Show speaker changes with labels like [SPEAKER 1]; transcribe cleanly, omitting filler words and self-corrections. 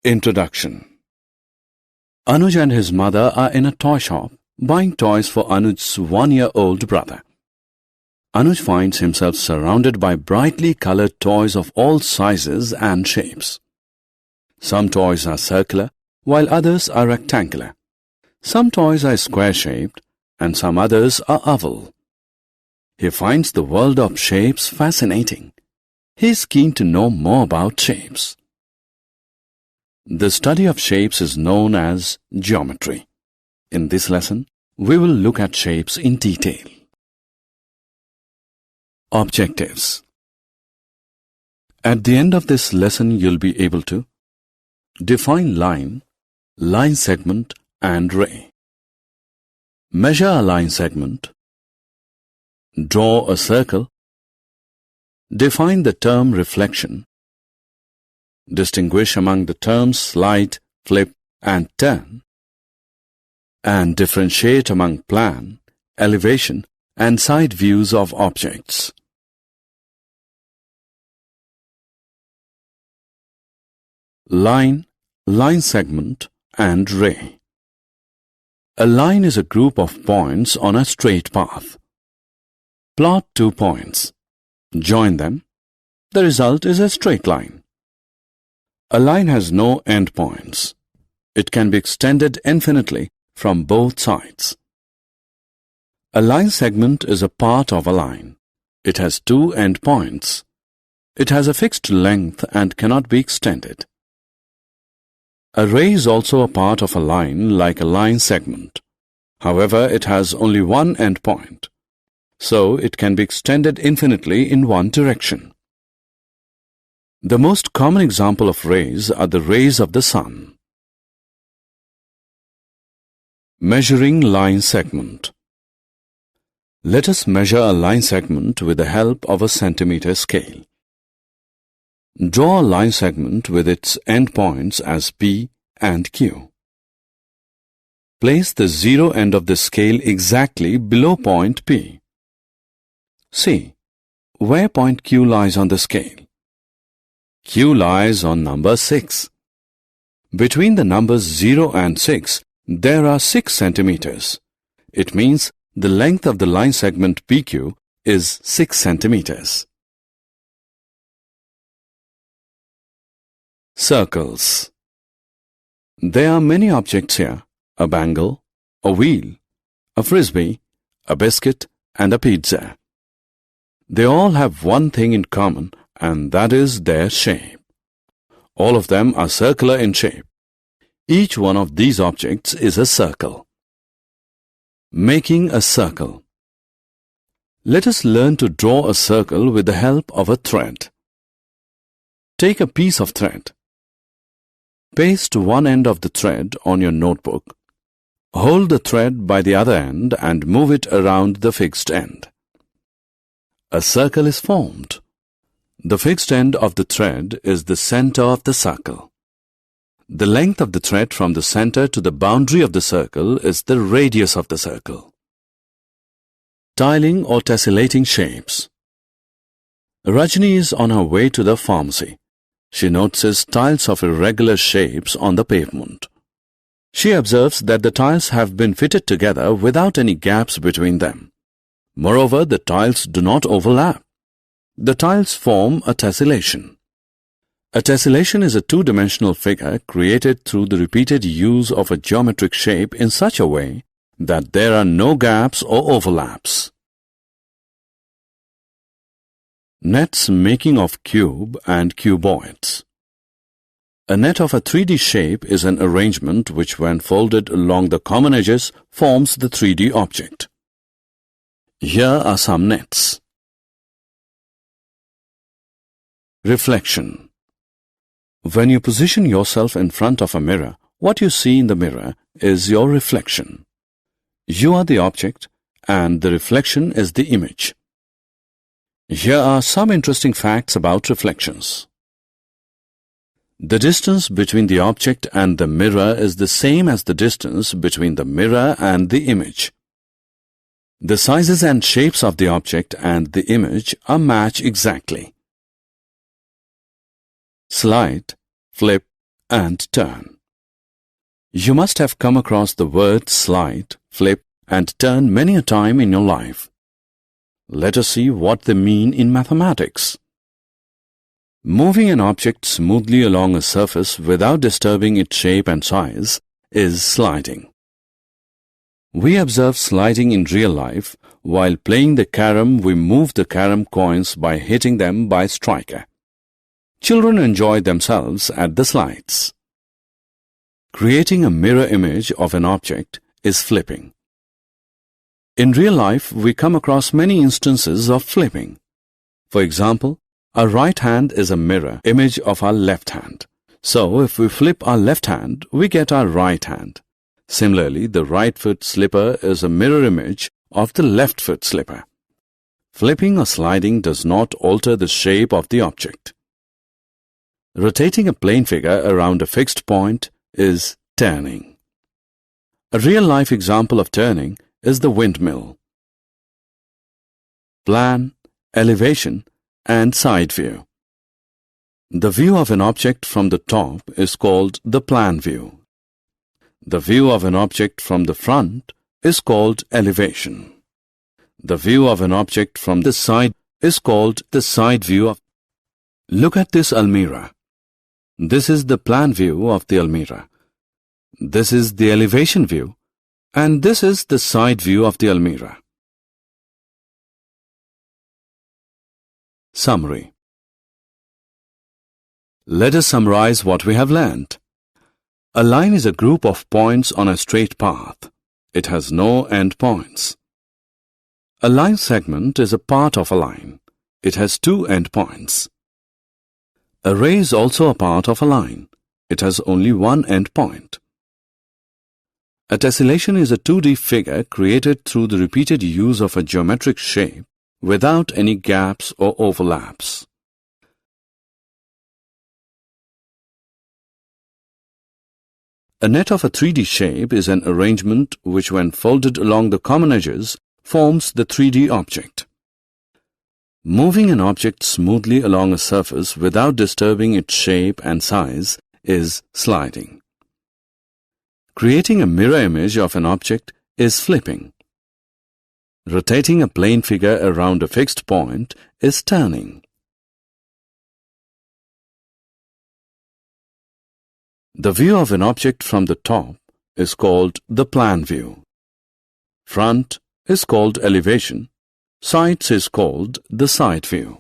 [SPEAKER 1] Introduction. Anuj and his mother are in a toy shop buying toys for Anuj's 1-year-old brother. Anuj finds himself surrounded by brightly colored toys of all sizes and shapes. Some toys are circular, while others are rectangular. Some toys are square-shaped, and some others are oval. He finds the world of shapes fascinating. He is keen to know more about shapes. The study of shapes is known as geometry. In this lesson, we will look at shapes in detail. Objectives. At the end of this lesson, you'll be able to define line, line segment, and ray. Measure a line segment. Draw a circle. Define the term reflection. Distinguish among the terms slide, flip, and turn. And differentiate among plan, elevation, and side views of objects. Line, line segment, and ray. A line is a group of points on a straight path. Plot 2 points. Join them. The result is a straight line. A line has no endpoints. It can be extended infinitely from both sides. A line segment is a part of a line. It has 2 endpoints. It has a fixed length and cannot be extended. A ray is also a part of a line like a line segment. However, it has only one endpoint, so it can be extended infinitely in one direction. The most common example of rays are the rays of the sun. Measuring line segment. Let us measure a line segment with the help of a centimeter scale. Draw a line segment with its endpoints as P and Q. Place the zero end of the scale exactly below point P. See where point Q lies on the scale. Q lies on number 6. Between the numbers 0 and 6, there are 6 centimeters. It means the length of the line segment PQ is 6 centimeters. Circles. There are many objects here: a bangle, a wheel, a frisbee, a biscuit, and a pizza. They all have one thing in common, and that is their shape. All of them are circular in shape. Each one of these objects is a circle. Making a circle. Let us learn to draw a circle with the help of a thread. Take a piece of thread. Paste one end of the thread on your notebook. Hold the thread by the other end and move it around the fixed end. A circle is formed. The fixed end of the thread is the center of the circle. The length of the thread from the center to the boundary of the circle is the radius of the circle. Tiling or tessellating shapes. Rajni is on her way to the pharmacy. She notices tiles of irregular shapes on the pavement. She observes that the tiles have been fitted together without any gaps between them. Moreover, the tiles do not overlap. The tiles form a tessellation. A tessellation is a two-dimensional figure created through the repeated use of a geometric shape in such a way that there are no gaps or overlaps. Nets making of cube and cuboids. A net of a 3D shape is an arrangement which, when folded along the common edges, forms the 3D object. Here are some nets. Reflection. When you position yourself in front of a mirror, what you see in the mirror is your reflection. You are the object, and the reflection is the image. Here are some interesting facts about reflections. The distance between the object and the mirror is the same as the distance between the mirror and the image. The sizes and shapes of the object and the image are matched exactly. Slide, flip, and turn. You must have come across the words slide, flip, and turn many a time in your life. Let us see what they mean in mathematics. Moving an object smoothly along a surface without disturbing its shape and size is sliding. We observe sliding in real life. While playing the carom, we move the carom coins by hitting them by a striker. Children enjoy themselves at the slides. Creating a mirror image of an object is flipping. In real life, we come across many instances of flipping. For example, our right hand is a mirror image of our left hand. So, if we flip our left hand, we get our right hand. Similarly, the right foot slipper is a mirror image of the left foot slipper. Flipping or sliding does not alter the shape of the object. Rotating a plane figure around a fixed point is turning. A real-life example of turning is the windmill. Plan, elevation, and side view. The view of an object from the top is called the plan view. The view of an object from the front is called elevation. The view of an object from the side is called the side view. Look at this almirah. This is the plan view of the almirah. This is the elevation view, and this is the side view of the almirah. Summary. Let us summarize what we have learned. A line is a group of points on a straight path. It has no end points. A line segment is a part of a line. It has two end points. A ray is also a part of a line. It has only one end point. A tessellation is a 2D figure created through the repeated use of a geometric shape without any gaps or overlaps. A net of a 3D shape is an arrangement which, when folded along the common edges, forms the 3D object. Moving an object smoothly along a surface without disturbing its shape and size is sliding. Creating a mirror image of an object is flipping. Rotating a plane figure around a fixed point is turning. The view of an object from the top is called the plan view. Front is called elevation. Sides is called the side view.